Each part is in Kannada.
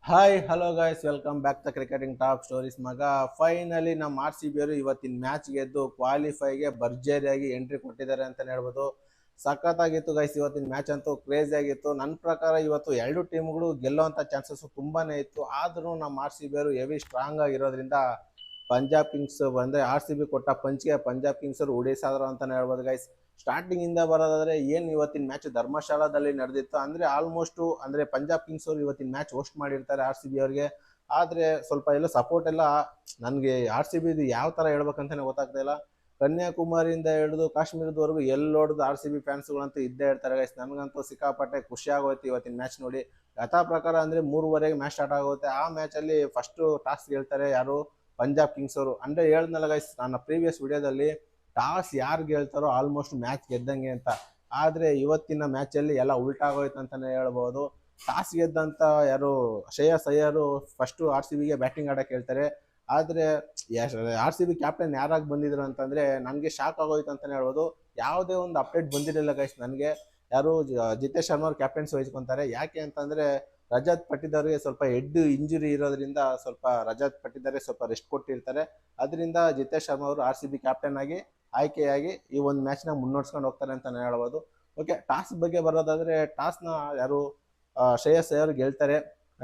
Hi hello guys welcome back the cricketing top stories ಮಗ. ಫೈನಲಿ ನಮ್ಮ ಆರ್ ಸಿ ಬಿ ಅವರು ಇವತ್ತಿನ ಮ್ಯಾಚ್ ಗೆದ್ದು ಕ್ವಾಲಿಫೈಗೆ ಭರ್ಜರಿಯಾಗಿ ಎಂಟ್ರಿ ಕೊಟ್ಟಿದ್ದಾರೆ ಅಂತ ಹೇಳ್ಬೋದು. ಸಖತ್ತಾಗಿತ್ತು ಗೈಸ್, ಇವತ್ತಿನ ಮ್ಯಾಚ್ ಅಂತೂ ಕ್ರೇಜಿ ಆಗಿತ್ತು. ನನ್ನ ಪ್ರಕಾರ ಇವತ್ತು ಎರಡು ಟೀಮ್ಗಳು ಗೆಲ್ಲುವಂಥ ಚಾನ್ಸಸ್ ತುಂಬಾನೇ ಇತ್ತು. ಆದ್ರೂ ನಮ್ಮ ಆರ್ ಸಿ ಬಿ ಅವರು ಹೆವಿ ಸ್ಟ್ರಾಂಗ್ ಆಗಿರೋದ್ರಿಂದ ಪಂಜಾಬ್ ಕಿಂಗ್ಸ್ ಬಂದ್ರೆ ಆರ್ ಸಿ ಬಿ ಕೊಟ್ಟ ಪಂಚ್ಗೆ ಪಂಜಾಬ್ ಕಿಂಗ್ಸ್ ಅವರು ಉಡೇಸಾದ್ರು ಅಂತಾನೆ ಹೇಳ್ಬೋದು ಗೈಸ್. ಸ್ಟಾರ್ಟಿಂಗ್ ಇಂದ ಬರೋದಾದ್ರೆ ಏನ್ ಇವತ್ತಿನ ಮ್ಯಾಚ್ ಧರ್ಮಶಾಲಾದಲ್ಲಿ ನಡೆದಿತ್ತು ಅಂದ್ರೆ ಆಲ್ಮೋಸ್ಟ್ ಅಂದ್ರೆ ಪಂಜಾಬ್ ಕಿಂಗ್ಸ್ ಅವರು ಇವತ್ತಿನ ಮ್ಯಾಚ್ ಹೋಸ್ಟ್ ಮಾಡಿರ್ತಾರೆ ಆರ್ ಸಿ ಬಿ ಅವರಿಗೆ. ಆದ್ರೆ ಸ್ವಲ್ಪ ಎಲ್ಲ ಸಪೋರ್ಟ್ ಎಲ್ಲ ನನ್ಗೆ ಆರ್ ಸಿ ಬಿ ಯಾವ ತರ ಹೇಳ್ಬೇಕಂತಾನೆ ಗೊತ್ತಾಗ್ತಾ ಇಲ್ಲ. ಕನ್ಯಾಕುಮಾರಿಯಿಂದ ಹಿಡಿದು ಕಾಶ್ಮೀರದವರೆಗೂ ಎಲ್ಲಿ ನೋಡಿದ್ರು ಆರ್ ಸಿ ಬಿ ಫ್ಯಾನ್ಸ್ಗಳಂತೂ ಇದ್ದೇ ಇರ್ತಾರೆ ಗೈಸ್. ನನ್ಗಂತೂ ಸಿಕ್ಕಾಪಟ್ಟೆ ಖುಷಿ ಆಗೋಯ್ತು ಇವತ್ತಿನ ಮ್ಯಾಚ್ ನೋಡಿ. ಯಥಾ ಪ್ರಕಾರ ಅಂದ್ರೆ 3:30ಗೆ ಮ್ಯಾಚ್ ಸ್ಟಾರ್ಟ್ ಆಗುತ್ತೆ. ಆ ಮ್ಯಾಚ್ ಅಲ್ಲಿ ಫಸ್ಟ್ ಟಾಸ್ ಗೆಲ್ತಾರೆ ಯಾರು, ಪಂಜಾಬ್ ಕಿಂಗ್ಸ್ ಅವರು. ಅಂದ್ರೆ ಹೇಳ್ದಲ್ಲ ಗೈಸ್ ನನ್ನ ಪ್ರೀವಿಯಸ್ ವಿಡಿಯೋದಲ್ಲಿ, ಟಾಸ್ ಯಾರು ಗೆಲ್ತಾರೋ ಆಲ್ಮೋಸ್ಟ್ ಮ್ಯಾಚ್ ಗೆದ್ದಂಗೆ ಅಂತ. ಆದ್ರೆ ಇವತ್ತಿನ ಮ್ಯಾಚ್ ಅಲ್ಲಿ ಎಲ್ಲ ಉಲ್ಟಾ ಆಗೋಯ್ತು ಅಂತಾನೆ ಹೇಳ್ಬೋದು. ಟಾಸ್ ಗೆದ್ದಂತ ಯಾರು Shreyas Iyer first R C ಬಿಗೆ ಬ್ಯಾಟಿಂಗ್ ಆಡಕ್ ಹೇಳ್ತಾರೆ. ಆದ್ರೆ ಆರ್ ಸಿ ಬಿ ಕ್ಯಾಪ್ಟನ್ ಯಾರಾಗಿ ಬಂದಿದ್ರು ಅಂತಂದ್ರೆ ನನ್ಗೆ ಶಾಕ್ ಆಗೋಯ್ತು ಅಂತಾನೆ ಹೇಳ್ಬೋದು. ಯಾವುದೇ ಒಂದು ಅಪ್ಡೇಟ್ ಬಂದಿರಲಿಲ್ಲ ಗೈಸ್ ನನಗೆ. ಯಾರು ಜಿತೇಶ್ ಶರ್ಮಾ ಅವ್ರು ಕ್ಯಾಪ್ಟನ್ಸಿ ವಹಿಸ್ಕೊಂತಾರೆ. ಯಾಕೆ ಅಂತಂದ್ರೆ ರಜತ್ ಪಟ್ಟಿದಾರ್ಗೆ ಸ್ವಲ್ಪ ಹೆಡ್ ಇಂಜುರಿ ಇರೋದ್ರಿಂದ ಸ್ವಲ್ಪ ರಜತ್ ಪಟ್ಟಿದಾರ್ಗೆ ಸ್ವಲ್ಪ ರೆಸ್ಟ್ ಕೊಟ್ಟಿರ್ತಾರೆ. ಅದರಿಂದ ಜಿತೇಶ್ ಶರ್ಮಾ ಅವರು ಆರ್ ಸಿ ಬಿ ಕ್ಯಾಪ್ಟನ್ ಆಗಿ ಆಯ್ಕೆಯಾಗಿ ಈ ಒಂದು ಮ್ಯಾಚ್ನ ಮುನ್ನಡೆಸ್ಕೊಂಡು ಹೋಗ್ತಾರೆ ಅಂತ ಹೇಳ್ಬೋದು. ಓಕೆ, ಟಾಸ್ ಬಗ್ಗೆ ಬರೋದಾದ್ರೆ ಟಾಸ್ನ ಯಾರು ಶ್ರೇಯಸ್ ಅಯ್ಯರ್ ಗೆಲ್ತಾರೆ.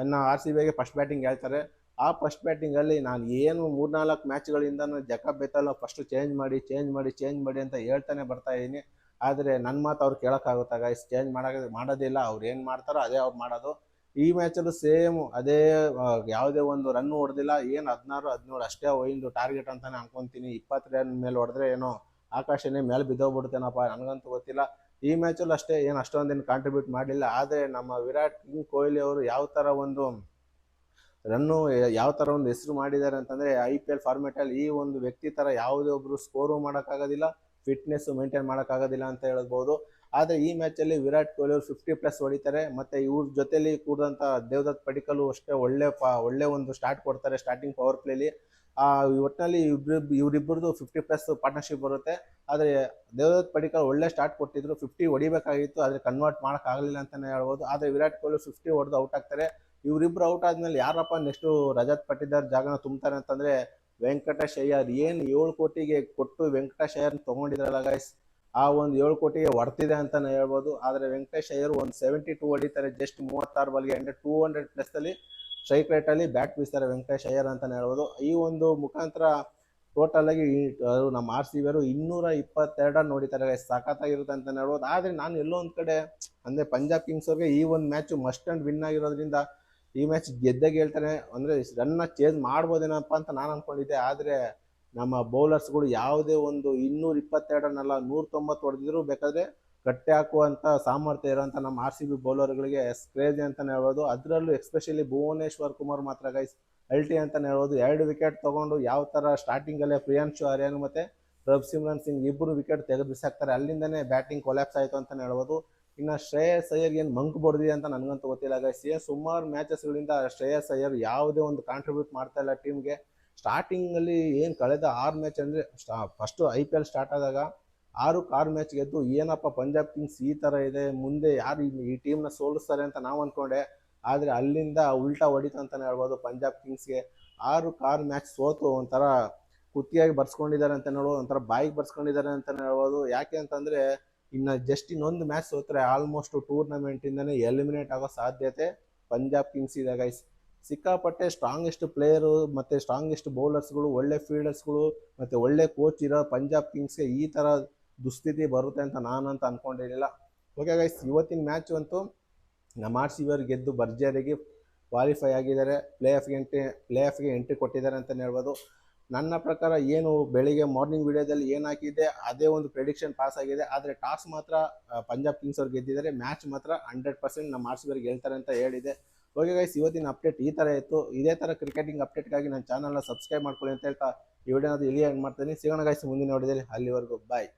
ಇನ್ನು ಆರ್ ಸಿ ಬಿಗೆ ಫಸ್ಟ್ ಬ್ಯಾಟಿಂಗ್ ಹೇಳ್ತಾರೆ. ಆ ಫಸ್ಟ್ ಬ್ಯಾಟಿಂಗ್ ಅಲ್ಲಿ ನಾನು ಏನು 3-4 ಮ್ಯಾಚ್ಗಳಿಂದ ಜಕಬ್ ಬೆತಲ್ ಫಸ್ಟ್ ಚೇಂಜ್ ಮಾಡಿ ಅಂತ ಹೇಳ್ತಾನೆ ಬರ್ತಾ ಇದ್ದೀನಿ. ಆದರೆ ನನ್ನ ಮಾತು ಅವ್ರು ಕೇಳೋಕ್ಕಾಗುತ್ತಾ ಗೈಸ್? ಚೇಂಜ್ ಮಾಡೋದಿಲ್ಲ. ಅವ್ರು ಏನು ಮಾಡ್ತಾರೋ ಅದೇ ಅವ್ರು ಮಾಡೋದು. ಈ ಮ್ಯಾಚಲ್ಲೂ ಸೇಮ್ ಅದೇ. ಯಾವುದೇ ಒಂದು ರನ್ ಹೊಡೆದಿಲ್ಲ. ಏನು 16-17 ಅಷ್ಟೇ ಒಂದು ಟಾರ್ಗೆಟ್ ಅಂತಾನೆ ಅನ್ಕೊಂತೀನಿ. 20 ರನ್ ಮೇಲೆ ಹೊಡೆದ್ರೆ ಏನೋ ಆಕಾಶನೇ ಮೇಲೆ ಬಿದ್ದೋಗ್ಬಿಡ್ತೇನಪ್ಪ, ನನಗಂತೂ ಗೊತ್ತಿಲ್ಲ. ಈ ಮ್ಯಾಚಲ್ಲೂ ಅಷ್ಟೇ ಏನು ಅಷ್ಟೊಂದೇನು ಕಾಂಟ್ರಿಬ್ಯೂಟ್ ಮಾಡಲಿಲ್ಲ. ಆದರೆ ನಮ್ಮ ವಿರಾಟ್ ಕೊಹ್ಲಿ ಅವರು ಯಾವ ಥರ ಒಂದು ರನ್ನು, ಯಾವ ಥರ ಒಂದು ಹೆಸರು ಮಾಡಿದ್ದಾರೆ ಅಂತಂದರೆ ಐ ಪಿ ಎಲ್ ಫಾರ್ಮೆಟಲ್ಲಿ ಈ ಒಂದು ವ್ಯಕ್ತಿ ಥರ ಯಾವುದೇ ಒಬ್ಬರು ಸ್ಕೋರು ಮಾಡೋಕ್ಕಾಗೋದಿಲ್ಲ, ಫಿಟ್ನೆಸ್ ಮೇಂಟೈನ್ ಮಾಡೋಕ್ಕಾಗೋದಿಲ್ಲ ಅಂತ ಹೇಳ್ಬೋದು. ಆದರೆ ಈ ಮ್ಯಾಚಲ್ಲಿ ವಿರಾಟ್ ಕೊಹ್ಲಿ ಅವರು 50+ ಹೊಡಿತಾರೆ. ಮತ್ತು ಇವ್ರ ಜೊತೆಲಿ ಕೂಡಿದಂಥ ದೇವದತ್ ಪಡಿಕ್ಕಲ್ ಅಷ್ಟೇ ಒಳ್ಳೆ ಒಂದು ಸ್ಟಾರ್ಟ್ ಕೊಡ್ತಾರೆ ಸ್ಟಾರ್ಟಿಂಗ್ ಪವರ್ ಪ್ಲೇಲಿ. ಒಟ್ಟಿನಲ್ಲಿ ಇವರಿಬ್ಬರದು 50+ ಪಾರ್ಟ್ನರ್ಶಿಪ್ ಬರುತ್ತೆ. ಆದರೆ ದೇವದತ್ ಪಡಿಕ್ಕಲ್ ಒಳ್ಳೆ ಸ್ಟಾರ್ಟ್ ಕೊಟ್ಟಿದ್ರು, 50 ಹೊಡಿಬೇಕಾಗಿತ್ತು, ಆದರೆ ಕನ್ವರ್ಟ್ ಮಾಡೋಕ್ಕಾಗಲಿಲ್ಲ ಅಂತಲೇ ಹೇಳ್ಬೋದು. ಆದರೆ ವಿರಾಟ್ ಕೊಹ್ಲಿ 50 ಹೊಡೆದು ಔಟ್ ಆಗ್ತಾರೆ. ಇವರಿಬ್ರು ಔಟ್ ಆದ್ಮೇಲೆ ಯಾರಪ್ಪ ನೆಕ್ಸ್ಟು ರಜತ್ ಪಟ್ಟಿದಾರ್ ಜಾಗನ ತುಂಬ್ತಾರೆ ಅಂತಂದ್ರೆ ವೆಂಕಟೇಶ್ ಅಯ್ಯರ್. ಏನು 7 ಕೋಟಿಗೆ ಕೊಟ್ಟು ವೆಂಕಟೇಶ್ ಅಯ್ಯರ್ ತಗೊಂಡಿದ್ರಲ್ಲ ಗೈಸ್, ಆ ಒಂದು 7 ಕೋಟಿಗೆ ವರ್ತಿದೆ ಅಂತಾನೆ ಹೇಳ್ಬೋದು. ಆದರೆ ವೆಂಕಟೇಶ್ ಅಯ್ಯರ್ ಒಂದು 72 ಹೊಡಿತಾರೆ ಜಸ್ಟ್ 36 ಬಾಲ್ಗೆ. ಅಂದರೆ 200+ ಅಲ್ಲಿ ಸ್ಟ್ರೈಕ್ ರೇಟ್ ಅಲ್ಲಿ ಬ್ಯಾಟ್ ಬೀಸ್ತಾರೆ ವೆಂಕಟೇಶ್ ಅಯ್ಯರ್ ಅಂತಾನೆ ಹೇಳ್ಬೋದು. ಈ ಒಂದು ಮುಖಾಂತರ ಟೋಟಲ್ ಆಗಿ ನಮ್ಮ ಆರ್ ಸಿ ಬಿ ಅವರು 222 ರನ್ ನೋಡಿತಾರೆ. ಸಖತ್ತಾಗಿರುತ್ತೆ ಅಂತಾನೆ ಹೇಳ್ಬೋದು. ಆದ್ರೆ ನಾನು ಎಲ್ಲೋ ಒಂದ್ ಕಡೆ ಅಂದ್ರೆ ಪಂಜಾಬ್ ಕಿಂಗ್ಸ್ ಅವ್ರಿಗೆ ಈ ಒಂದು ಮ್ಯಾಚ್ ಮಸ್ಟ್ ಅಂಡ್ ವಿನ್ ಆಗಿರೋದ್ರಿಂದ ಈ ಮ್ಯಾಚ್ ಗೆದ್ದಾಗ ಹೇಳ್ತಾನೆ. ಅಂದ್ರೆ ರನ್ನ ಚೇಂಜ್ ಮಾಡ್ಬೋದೇನಪ್ಪ ಅಂತ ನಾನು ಅನ್ಕೊಂಡಿದ್ದೆ. ಆದ್ರೆ ನಮ್ಮ ಬೌಲರ್ಸ್ಗಳು ಯಾವುದೇ ಒಂದು 222 ರನ್ ಅಲ್ಲ, 190 ಹೊಡೆದಿದ್ರು ಬೇಕಾದ್ರೆ ಕಟ್ಟೆ ಹಾಕುವಂತ ಸಾಮರ್ಥ್ಯ ಇರೋಂಥ ನಮ್ಮ ಆರ್ ಸಿ ಬಿ ಬೌಲರ್ಗಳಿಗೆ ಕ್ರೇಜಿ ಅಂತಾನೆ ಹೇಳ್ಬೋದು. ಅದರಲ್ಲೂ ಎಸ್ಪೆಷಲಿ ಭುವನೇಶ್ವರ್ ಕುಮಾರ್ ಮಾತ್ರ ಗೈಸ್ ಅಲ್ಟಿ ಅಂತಾನೆ ಹೇಳ್ಬೋದು. 2 ವಿಕೆಟ್ ತಗೊಂಡು ಯಾವ ತರ ಸ್ಟಾರ್ಟಿಂಗ್ ಅಲ್ಲೇ ಪ್ರಿಯಾಂಶು ಆರ್ಯನ್ ಮತ್ತೆ ಪ್ರಭ್ಸಿಮ್ರನ್ ಸಿಂಗ್ ಇಬ್ಬರು ವಿಕೆಟ್ ತೆಗೆದು ಬಿಸಾಕ್ತಾರೆ. ಅಲ್ಲಿಂದನೇ ಬ್ಯಾಟಿಂಗ್ ಕೊಲ್ಯಾಪ್ಸ್ ಆಯ್ತು ಅಂತಾನೆ ಹೇಳ್ಬೋದು. ಇನ್ನು ಶ್ರೇಯಸ್ ಅಯ್ಯರ್ ಏನು ಮಂಕ್ ಬಡ್ದಿದೆ ಅಂತ ನನಗಂತೂ ಗೊತ್ತಿಲ್ಲ ಗೈಸ್. ಸುಮಾರು ಮ್ಯಾಚಸ್ಗಳಿಂದ ಶ್ರೇಯಸ್ ಅಯ್ಯರ್ ಯಾವುದೇ ಒಂದು ಕಾಂಟ್ರಿಬ್ಯೂಟ್ ಮಾಡ್ತಾ ಇಲ್ಲ ಟೀಮ್ಗೆ. ಸ್ಟಾರ್ಟಿಂಗ್ ಅಲ್ಲಿ ಏನು ಕಳೆದ 6 ಮ್ಯಾಚ್ ಅಂದ್ರೆ first I P L start ಆದಾಗ 6 ಮ್ಯಾಚ್ ಗೆದ್ದು ಏನಪ್ಪ ಪಂಜಾಬ್ ಕಿಂಗ್ಸ್ ಈ ತರ ಇದೆ, ಮುಂದೆ ಯಾರು ಈ ಟೀಮ್ನ ಸೋಲಿಸ್ತಾರೆ ಅಂತ ನಾವು ಅನ್ಕೊಂಡೆ. ಆದ್ರೆ ಅಲ್ಲಿಂದ ಉಲ್ಟಾ ಹೊಡಿತು ಅಂತಾನೆ ಹೇಳ್ಬೋದು. ಪಂಜಾಬ್ ಕಿಂಗ್ಸ್ಗೆ 6 ಮ್ಯಾಚ್ ಸೋತು ಒಂಥರ ಕುತ್ತಿಯಾಗಿ ಬರ್ಸ್ಕೊಂಡಿದ್ದಾರೆ ಅಂತ ಹೇಳ್ಬೋದು, ಒಂಥರ ಬಾಯಿಗೆ ಬರ್ಸ್ಕೊಂಡಿದ್ದಾರೆ ಅಂತಾನೆ ಹೇಳ್ಬೋದು. ಯಾಕೆ ಅಂತಂದ್ರೆ ಜಸ್ಟ್ ಇನ್ನೊಂದು ಮ್ಯಾಚ್ ಸೋತ್ರೆ ಆಲ್ಮೋಸ್ಟ್ ಟೂರ್ನಮೆಂಟ್ ಇಂದಾನೆ ಎಲಿಮಿನೇಟ್ ಆಗೋ ಸಾಧ್ಯತೆ ಪಂಜಾಬ್ ಕಿಂಗ್ಸ್ ಇದೆ ಗೈಸ್. ಸಿಕ್ಕಾಪಟ್ಟೆ ಸ್ಟ್ರಾಂಗೆಸ್ಟ್ ಪ್ಲೇಯರು ಮತ್ತೆ ಸ್ಟ್ರಾಂಗೆಸ್ಟ್ ಬೌಲರ್ಸ್ಗಳು, ಒಳ್ಳೆ ಫೀಲ್ಡರ್ಸ್ಗಳು ಮತ್ತೆ ಒಳ್ಳೆ ಕೋಚ್ ಇರೋ ಪಂಜಾಬ್ ಕಿಂಗ್ಸ್ಗೆ ಈ ತರ ದುಸ್ಥಿತಿ ಬರುತ್ತೆ ಅಂತ ನಾನಂತ ಅನ್ಕೊಂಡಿರಲಿಲ್ಲ. ಓಕೆ ಗೈಸ್, ಇವತ್ತಿನ ಮ್ಯಾಚ್ ಅಂತೂ ನಮ್ಮ ಆರ್ ಸಿ ಬಿ ಅವರು ಗೆದ್ದು ಭರ್ಜರಿಯಾಗಿ ಕ್ವಾಲಿಫೈ ಆಗಿದ್ದಾರೆ. ಪ್ಲೇ ಆಫ್ಗೆ ಎಂಟ್ರಿ ಕೊಟ್ಟಿದ್ದಾರೆ ಅಂತಲೇ ಹೇಳ್ಬೋದು. ನನ್ನ ಪ್ರಕಾರ ಏನು ಬೆಳಿಗ್ಗೆ ಮಾರ್ನಿಂಗ್ ವಿಡಿಯೋದಲ್ಲಿ ಏನು ಹಾಕಿದ್ದೆ ಅದೇ ಒಂದು ಪ್ರೆಡಿಕ್ಷನ್ ಪಾಸ್ ಆಗಿದೆ. ಆದರೆ ಟಾಸ್ ಮಾತ್ರ ಪಂಜಾಬ್ ಕಿಂಗ್ಸ್ ಅವ್ರು ಗೆದ್ದಿದ್ದಾರೆ. ಮ್ಯಾಚ್ ಮಾತ್ರ 100% ನಮ್ಮ ಆರ್ ಸಿ ಬಿ ಅವ್ರಿಗೆ ಗೆಲ್ತಾರೆ ಅಂತ ಹೇಳಿದೆ. ಓಕೆ ಗೈಸ್, ಇವತ್ತಿನ ಅಪ್ಡೇಟ್ ಈ ಥರ ಇತ್ತು. ಇದೇ ಥರ ಕ್ರಿಕೆಟಿಂಗ್ ಅಪ್ಡೇಟ್ಗಾಗಿ ನನ್ನ ಚಾನಲ್ನ ಸಬ್ಸ್ಕ್ರೈಬ್ ಮಾಡ್ಕೊಳ್ಳಿ ಅಂತ ಹೇಳ್ತಾ ಈ ವಿಡಿಯೋನ ಇಲ್ಲಿ ಎಂಡ್ ಮಾಡ್ತೀನಿ. ಸಿಗೋಣ ಗೈಸ್ ಮುಂದಿನ ವಿಡಿಯೋದಲ್ಲಿ. ಅಲ್ಲಿವರೆಗೂ ಬಾಯ್.